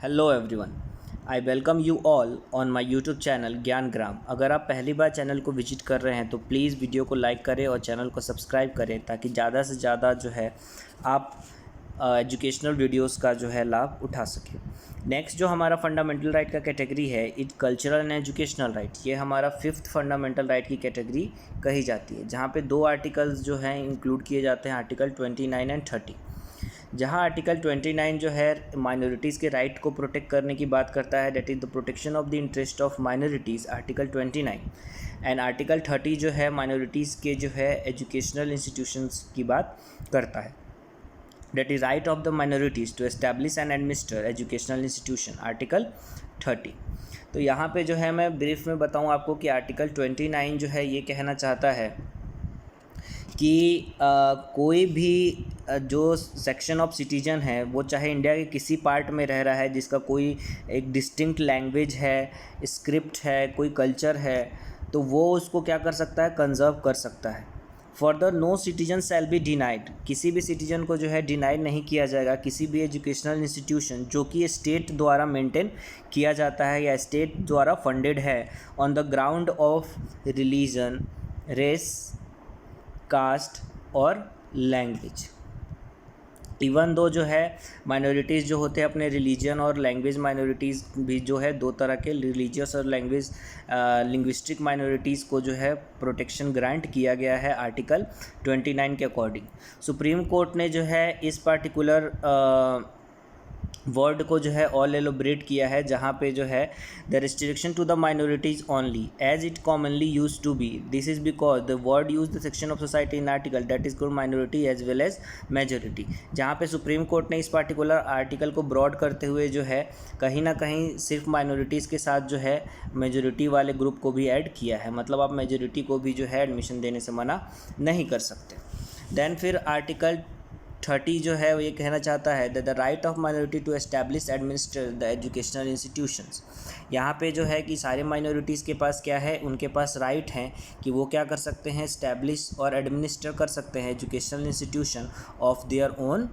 Hello everyone, I welcome you all on my YouTube channel Gyangram. अगर आप पहली बार channel को विजिट कर रहे हैं तो प्लीज़ वीडियो को लाइक करें और चैनल को सब्सक्राइब करें ताकि ज़्यादा से ज़्यादा जो है आप एजुकेशनल वीडियोस का जो है लाभ उठा सकें। नेक्स्ट जो हमारा फंडामेंटल राइट का कैटेगरी है it cultural and educational right, ये हमारा फिफ्थ फंडामेंटल राइट की कैटेगरी कही जाती है, जहाँ पे दो आर्टिकल्स जो हैं इंक्लूड किए जाते हैं, आर्टिकल 29 एंड 30। जहां आर्टिकल 29 जो है माइनॉरिटीज़ के राइट को प्रोटेक्ट करने की बात करता है, that is the protection of the interest of minorities, article 29। And article 30 जो है माइनॉरिटीज़ के जो है एजुकेशनल इंस्टीट्यूशंस की बात करता है, that is right of the minorities to establish and administer educational institution, article 30। तो यहाँ पे जो है मैं ब्रीफ में बताऊँ आपको कि आर्टिकल 29 जो है ये कहना चाहता है कि कोई भी जो सेक्शन ऑफ सिटीजन है वो चाहे इंडिया के किसी पार्ट में रह रहा है जिसका कोई एक डिस्टिंक्ट लैंग्वेज है, स्क्रिप्ट है, कोई कल्चर है, तो वो उसको क्या कर सकता है, कंजर्व कर सकता है। Further no citizen shall be denied, किसी भी सिटीजन को जो है डिनाइड नहीं किया जाएगा किसी भी एजुकेशनल इंस्टीट्यूशन जो कि स्टेट द्वारा मेंटेन किया जाता है या स्टेट द्वारा फंडेड है on the ground of religion, race, caste और लैंग्वेज। इवन दो जो है माइनॉरिटीज़ जो होते हैं अपने रिलीजन और लैंग्वेज माइनॉरिटीज़ भी जो है दो तरह के रिलीजियस और लैंग्वेज लिंग्विस्टिक माइनॉरिटीज़ को जो है प्रोटेक्शन ग्रांट किया गया है आर्टिकल 29 के अकॉर्डिंग। सुप्रीम कोर्ट ने जो है इस पार्टिकुलर वर्ड को जो है ऑल एलोबरेट किया है, जहाँ पे जो है the restriction to the minorities only as it commonly use to be, this is because the word use the section of society in article that is called minority as well as majority. जहाँ पे supreme court ने इस particular article को broad करते हुए जो है कहीं ना कहीं सिर्फ माइनॉरिटीज़ के साथ जो है मेजोरिटी वाले ग्रुप को भी ऐड किया है, मतलब आप मेजोरिटी को भी जो है एडमिशन देने से मना नहीं कर सकते। देन फिर आर्टिकल 30 जो है वो ये कहना चाहता है that the right of minority to establish administer the educational institutions. यहाँ पे जो है कि सारे माइनॉरिटीज़ के पास क्या है, उनके पास राइट हैं कि वो क्या कर सकते हैं, एस्टैब्लिश और एडमिनिस्टर कर सकते हैं educational institution of their own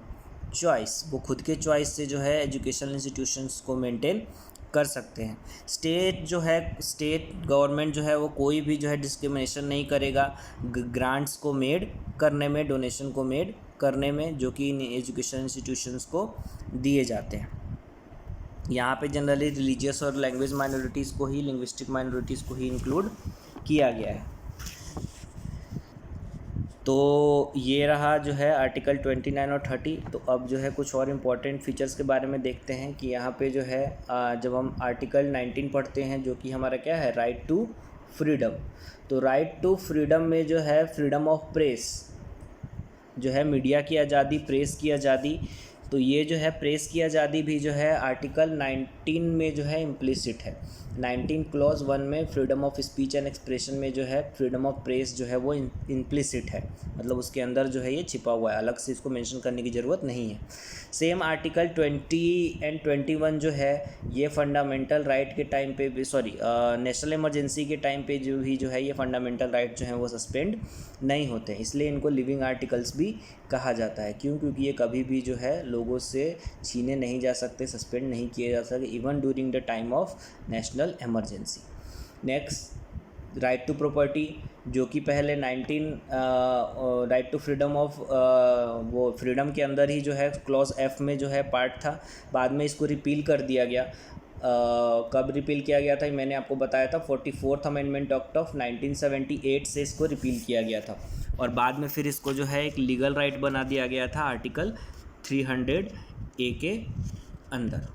choice, वो खुद के चॉइस से जो है एजुकेशनल इंस्टीट्यूशंस को मेंटेन कर सकते हैं। स्टेट जो है, स्टेट गवर्नमेंट जो है वो कोई भी जो है डिस्क्रिमिनेशन नहीं करेगा ग्रांट्स को मेड करने में, डोनेशन को मेड करने में, जो कि इन एजुकेशन इंस्टीट्यूशंस को दिए जाते हैं। यहाँ पे जनरली रिलीजियस और लैंग्वेज माइनॉरिटीज़ को ही, लिंग्विस्टिक माइनॉरिटीज़ को ही इंक्लूड किया गया है। तो ये रहा जो है आर्टिकल 29 और 30। तो अब जो है कुछ और इम्पॉर्टेंट फीचर्स के बारे में देखते हैं कि यहाँ पे जो है जब हम आर्टिकल 19 पढ़ते हैं जो कि हमारा क्या है, राइट टू फ्रीडम। तो राइट टू फ्रीडम में जो है फ्रीडम ऑफ प्रेस जो है, मीडिया की आज़ादी, प्रेस की आज़ादी, तो ये जो है प्रेस की आज़ादी भी जो है आर्टिकल 19 में जो है इम्प्लिसिट है। 19 क्लॉज 1 में freedom of speech and expression में जो है फ्रीडम ऑफ प्रेस जो है वो इम्प्लिसिट है, मतलब उसके अंदर जो है ये छिपा हुआ है, अलग से इसको मेंशन करने की ज़रूरत नहीं है। सेम आर्टिकल 20 एंड 21 जो है ये फंडामेंटल राइट के टाइम पे भी, नेशनल इमरजेंसी के टाइम पे जो है ये फंडामेंटल राइट जो है वो सस्पेंड नहीं होते हैं, इसलिए इनको लिविंग आर्टिकल्स भी कहा जाता है। क्यों? क्योंकि ये कभी भी जो है लोगों से छीने नहीं जा सकते, सस्पेंड नहीं किए जा सकते, even during the time of national emergency. Next right to property, जो कि पहले 19 राइट टू फ्रीडम ऑफ वो फ्रीडम के अंदर ही जो है क्लॉज एफ में जो है पार्ट था, बाद में इसको रिपील कर दिया गया। कब रिपील किया गया था मैंने आपको बताया था, 44th अमेंडमेंट एक्ट ऑफ 1978 से इसको रिपील किया गया था, और बाद में फिर इसको जो है एक लीगल राइट बना दिया गया था आर्टिकल 300A के अंदर।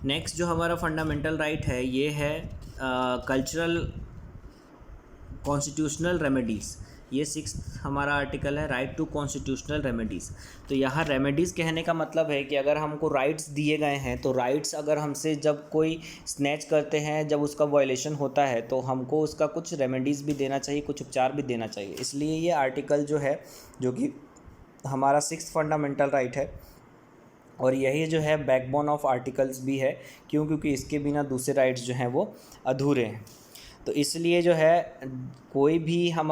नेक्स्ट जो हमारा फंडामेंटल राइट है ये है कल्चरल कॉन्स्टिट्यूशनल रेमेडीज़, ये 6th हमारा आर्टिकल है, राइट टू कॉन्स्टिट्यूशनल रेमेडीज़। तो यहाँ रेमेडीज़ कहने का मतलब है कि अगर हमको राइट्स दिए गए हैं तो राइट्स अगर हमसे जब कोई स्नैच करते हैं, जब उसका वायलेशन होता है तो हमको उसका कुछ रेमेडीज़ भी देना चाहिए, कुछ उपचार भी देना चाहिए। इसलिए ये आर्टिकल जो है, जो कि हमारा 6th फंडामेंटल राइट है, और यही जो है बैकबोन ऑफ आर्टिकल्स भी है। क्यों? क्योंकि इसके बिना दूसरे राइट्स जो हैं वो अधूरे हैं। तो इसलिए जो है कोई भी हम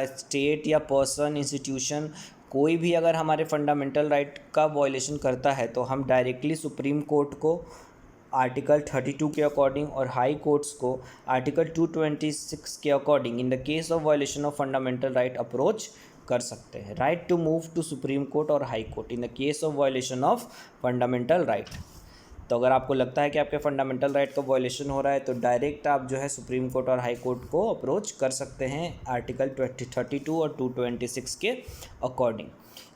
स्टेट या पर्सन, इंस्टीट्यूशन कोई भी अगर हमारे फंडामेंटल राइट का वायलेशन करता है तो हम डायरेक्टली सुप्रीम कोर्ट को आर्टिकल 32 के अकॉर्डिंग और हाई कोर्ट्स को आर्टिकल 226 के according in the case of violation of fundamental right approach कर सकते हैं। Right to move to supreme court और high court in the case of violation of fundamental right. तो अगर आपको लगता है कि आपके फंडामेंटल राइट का वायलेशन हो रहा है तो डायरेक्ट आप जो है सुप्रीम कोर्ट और हाई कोर्ट को अप्रोच कर सकते हैं आर्टिकल 32 और 226 के अकॉर्डिंग।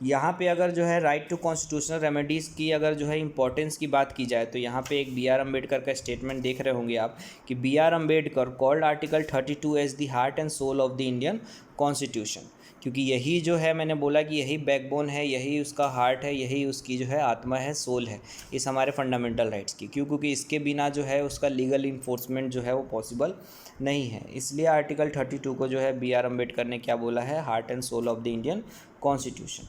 यहाँ पे अगर जो है राइट टू कॉन्स्टिट्यूशनल रेमेडीज़ की अगर जो है इंपॉर्टेंस की बात की जाए तो यहाँ पे एक बी आर अम्बेडकर का स्टेटमेंट देख रहे होंगे आप कि B R Ambedkar called article 32 as the heart and soul of the Indian constitution, क्योंकि यही जो है मैंने बोला कि यही बैकबोन है, यही उसका हार्ट है, यही उसकी जो है आत्मा है, सोल है इस हमारे फंडामेंटल राइट्स की। क्यों? क्योंकि इसके बिना जो है उसका लीगल इन्फोर्समेंट जो है वो पॉसिबल नहीं है। इसलिए आर्टिकल 32 को जो है बी आर अम्बेडकर ने क्या बोला है, heart and soul of the Indian constitution.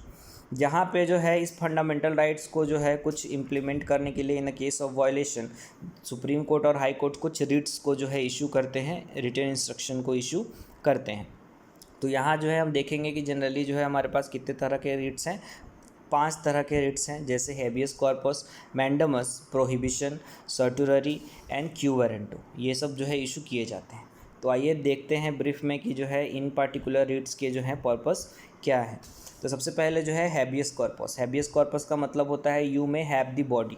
जहाँ पे जो है इस फंडामेंटल राइट्स को जो है कुछ इम्प्लीमेंट करने के लिए इन the case of violation supreme court और हाई कोर्ट कुछ रिट्स को जो है इशू करते हैं, रिटन इंस्ट्रक्शन को इशू करते हैं। तो यहाँ जो है हम देखेंगे कि जनरली जो है हमारे पास कितने तरह के रिट्स हैं, 5 तरह के रिट्स हैं, जैसे habeas corpus, mandamus, prohibition, certiorari and quo warranto, ये सब जो है इशू किए जाते हैं। तो आइए देखते हैं ब्रीफ में कि जो है इन पार्टिकुलर रिट्स के जो है पर्पस क्या है। तो सबसे पहले जो है हैबियस कॉर्पस। हैबियस कॉर्पस का मतलब होता है you may have the body.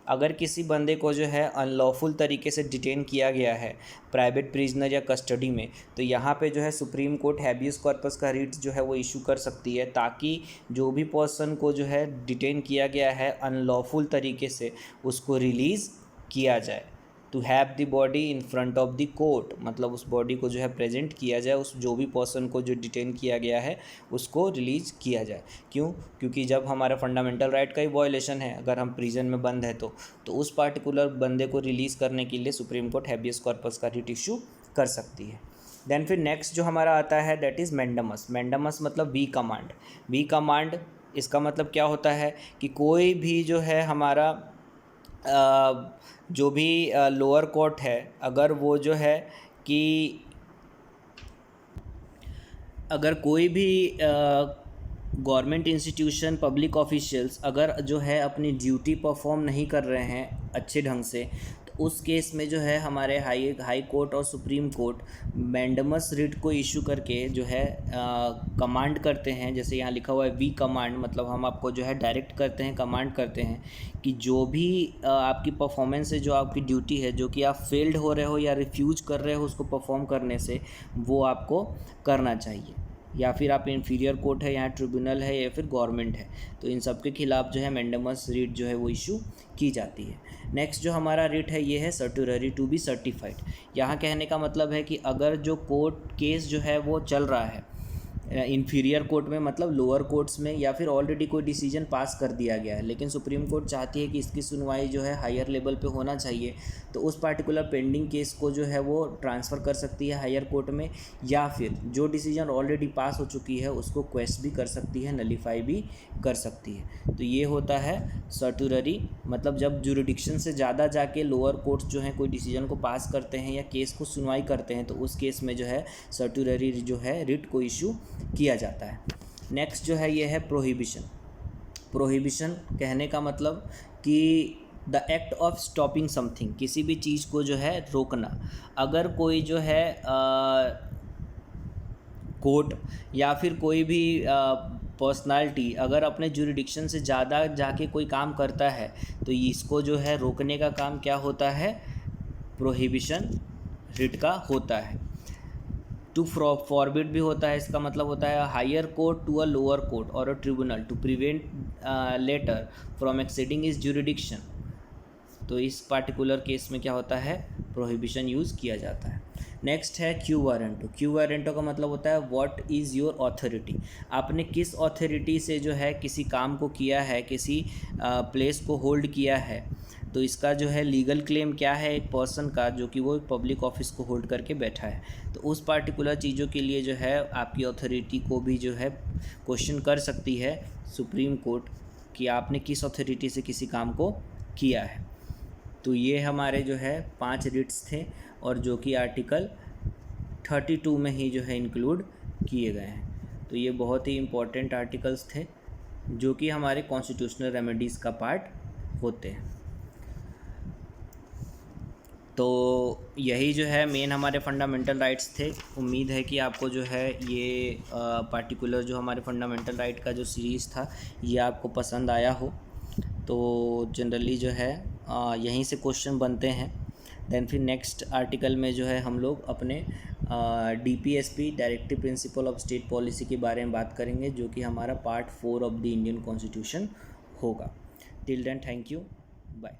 अगर किसी बंदे को जो है अनलॉफुल तरीके से डिटेन किया गया है प्राइवेट प्रिजनर या कस्टडी में, तो यहाँ पे जो है सुप्रीम कोर्ट हैबियस कॉर्पस का रिट जो है वो इशू कर सकती है, ताकि जो भी पर्सन को जो है डिटेन किया गया है अनलॉफुल तरीके से उसको रिलीज़ किया जाए। To have the body in front of the court, मतलब उस बॉडी को जो है प्रेजेंट किया जाए, उस जो भी पर्सन को जो डिटेन किया गया है उसको रिलीज़ किया जाए। क्यों? क्योंकि जब हमारा फंडामेंटल राइट का ही वायलेशन है, अगर हम प्रिजन में बंद है तो उस पार्टिकुलर बंदे को रिलीज़ करने के लिए सुप्रीम कोर्ट हैबियस कॉर्पस का रिट इशू कर सकती है। देन फिर नेक्स्ट जो हमारा आता है दैट इज़ मैंडमस। मैंडमस मतलब वी कमांड। वी कमांड इसका मतलब क्या होता है कि कोई भी जो है हमारा जो भी लोअर कोर्ट है, अगर वो जो है कि अगर कोई भी गवर्नमेंट इंस्टीट्यूशन पब्लिक ऑफिशियल्स अगर जो है अपनी ड्यूटी परफॉर्म नहीं कर रहे हैं अच्छे ढंग से, तो उस केस में जो है हमारे हाई कोर्ट और सुप्रीम कोर्ट मैंडमस रिट को इशू करके जो है कमांड करते हैं। जैसे यहाँ लिखा हुआ है वी कमांड, मतलब हम आपको जो है डायरेक्ट करते हैं, कमांड करते हैं कि जो भी आपकी परफॉर्मेंस है, जो आपकी ड्यूटी है, जो कि आप फेल्ड हो रहे हो या रिफ्यूज कर रहे हो उसको परफॉर्म करने से, वो आपको करना चाहिए। या फिर आप इंफीरियर कोर्ट है, यहाँ ट्रिब्यूनल है या फिर गवर्नमेंट है, तो इन सब के खिलाफ जो है मैंडमस रिट जो है वो इशू की जाती है। नेक्स्ट जो हमारा रिट है ये है सर्टुररी टू बी सर्टिफाइड। यहाँ कहने का मतलब है कि अगर जो कोर्ट केस जो है वो चल रहा है इंफीरियर कोर्ट में, मतलब लोअर कोर्ट्स में, या फिर ऑलरेडी कोई डिसीजन पास कर दिया गया है लेकिन सुप्रीम कोर्ट चाहती है कि इसकी सुनवाई जो है हायर लेवल पे होना चाहिए, तो उस पार्टिकुलर पेंडिंग केस को जो है वो ट्रांसफ़र कर सकती है हायर कोर्ट में, या फिर जो डिसीजन ऑलरेडी पास हो चुकी है उसको क्वेश्च भी कर सकती है, नलीफाई भी कर सकती है। तो ये होता है सर्टुररी, मतलब जब जुरिडिक्शन से ज़्यादा जाके लोअर कोर्ट्स जो है कोई डिसीजन को पास करते हैं या केस को सुनवाई करते हैं, तो उस केस में जो है सर्टुररी जो है रिट को इशू किया जाता है। नेक्स्ट जो है ये है प्रोहिबिशन। प्रोहिबिशन कहने का मतलब कि the act of stopping something, किसी भी चीज़ को जो है रोकना। अगर कोई जो है कोर्ट या फिर कोई भी पर्सनालिटी अगर अपने जुरिडिक्शन से ज़्यादा जाके कोई काम करता है, तो इसको जो है रोकने का काम क्या होता है, प्रोहिबिशन रिट का होता है। टू फॉरबिड भी होता है, इसका मतलब होता है higher court to a lower court और a tribunal to prevent later from exceeding its jurisdiction. तो इस पार्टिकुलर केस में क्या होता है, प्रोहिबिशन यूज़ किया जाता है। नेक्स्ट है क्यू वारंटो। क्यू वारंटो का मतलब होता है व्हाट इज़ योर ऑथोरिटी। आपने किस ऑथोरिटी से जो है किसी काम को किया है, किसी प्लेस को होल्ड किया है, तो इसका जो है लीगल क्लेम क्या है एक पर्सन का जो कि वो पब्लिक ऑफिस को होल्ड करके बैठा है, तो उस पार्टिकुलर चीज़ों के लिए जो है आपकी अथॉरिटी को भी जो है क्वेश्चन कर सकती है सुप्रीम कोर्ट कि आपने किस अथॉरिटी से किसी काम को किया है। तो ये हमारे जो है 5 रिट्स थे और जो कि आर्टिकल 32 में ही जो है इंक्लूड किए गए हैं। तो ये बहुत ही इम्पोर्टेंट आर्टिकल्स थे जो कि हमारे कॉन्स्टिट्यूशनल रेमेडीज़ का पार्ट होते हैं। तो यही जो है मेन हमारे फंडामेंटल राइट्स थे। उम्मीद है कि आपको जो है ये पार्टिकुलर जो हमारे फंडामेंटल राइट का जो सीरीज़ था ये आपको पसंद आया हो। तो जनरली जो है यहीं से क्वेश्चन बनते हैं। देन फिर नेक्स्ट आर्टिकल में जो है हम लोग अपने DPSP directive principle of state policy के बारे में बात करेंगे, जो कि हमारा part 4 of the Indian constitution होगा। Till then thank you, bye.